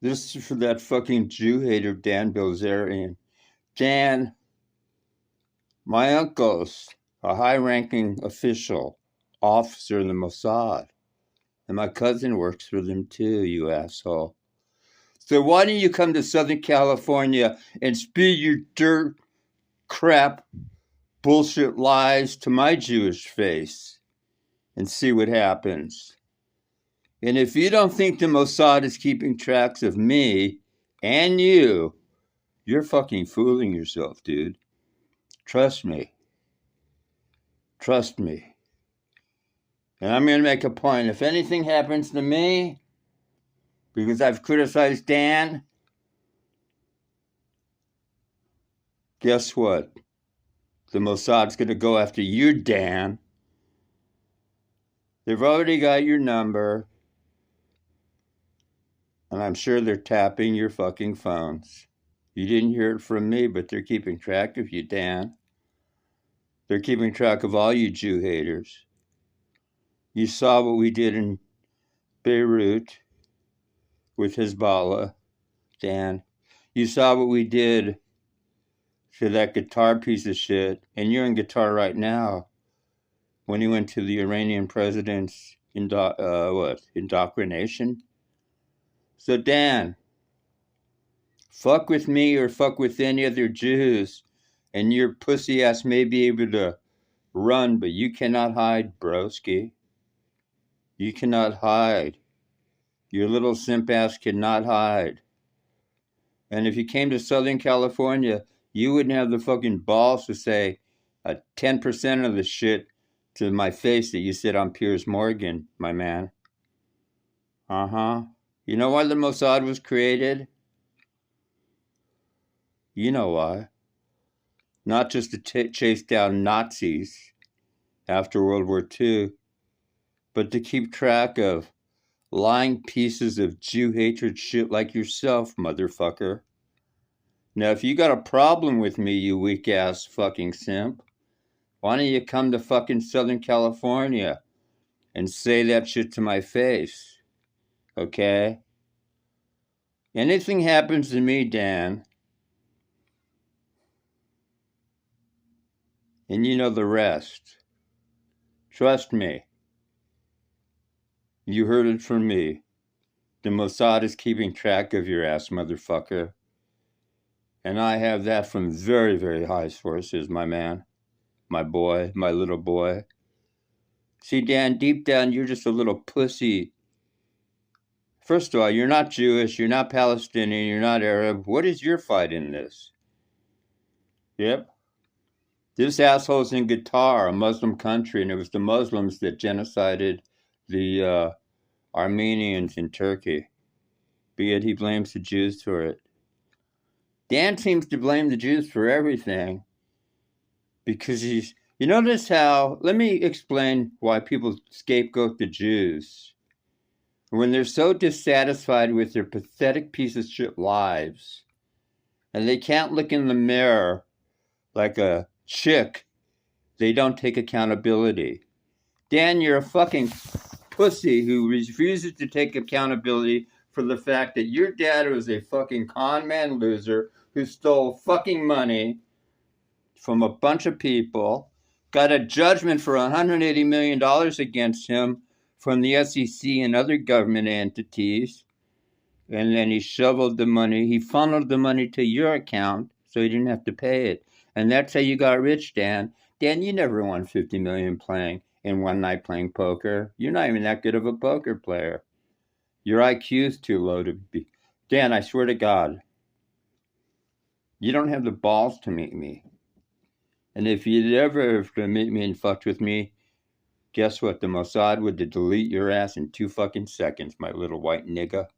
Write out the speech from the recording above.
This is for that fucking Jew hater, Dan Bilzerian. Dan, my uncle's a high-ranking official, officer in the MOSSAD. And my cousin works for them too, you asshole. So why don't you come to Southern California and spew your dirt, crap, bullshit lies to my Jewish face and see what happens? And if you don't think the Mossad is keeping tracks of me and you're fucking fooling yourself, dude. Trust me. Trust me. And I'm going to make a point. If anything happens to me, because I've criticized Dan, guess what? The Mossad's going to go after you, Dan. They've already got your number. And I'm sure they're tapping your fucking phones. You didn't hear it from me, but they're keeping track of you, Dan. They're keeping track of all you Jew haters. You saw what we did in Beirut with Hezbollah, Dan. You saw what we did to that guitar piece of shit, and you're in guitar right now when he went to the Iranian president's indoctrination. So Dan, fuck with me or fuck with any other Jews, and your pussy ass may be able to run, but you cannot hide, broski. You cannot hide. Your little simp ass cannot hide. And if you came to Southern California, you wouldn't have the fucking balls to say 10% of the shit to my face that you said on Piers Morgan, my man. Uh-huh. You know why the Mossad was created? You know why. Not just to chase down Nazis after World War II, but to keep track of lying pieces of Jew hatred shit like yourself, motherfucker. Now, if you got a problem with me, you weak-ass fucking simp, why don't you come to fucking Southern California and say that shit to my face, okay? Anything happens to me, Dan, and you know the rest. Trust me. You heard it from me. The Mossad is keeping track of your ass, motherfucker. And I have that from very, very high sources, my man. My boy, my little boy. See, Dan, deep down, you're just a little pussy. First of all, you're not Jewish, you're not Palestinian, you're not Arab. What is your fight in this? Yep. This asshole's in Qatar, a Muslim country, and it was the Muslims that genocided the Armenians in Turkey. Be it he blames the Jews for it. Dan seems to blame the Jews for everything because he's... You notice how... Let me explain why people scapegoat the Jews. When they're so dissatisfied with their pathetic piece of shit lives, and they can't look in the mirror like a chick, they don't take accountability. Dan, you're a fucking pussy who refuses to take accountability for the fact that your dad was a fucking con man loser who stole fucking money from a bunch of people, got a judgment for $180 million against him from the SEC and other government entities, and then he shoveled the money, he funneled the money to your account so he didn't have to pay it. And that's how you got rich, Dan. Dan, you never won $50 million playing in one night playing poker. You're not even that good of a poker player. Your IQ's too low to be. Dan, I swear to God, you don't have the balls to meet me. And if you'd ever meet me and fucked with me, guess what? The Mossad would delete your ass in 2 fucking seconds, my little white nigga.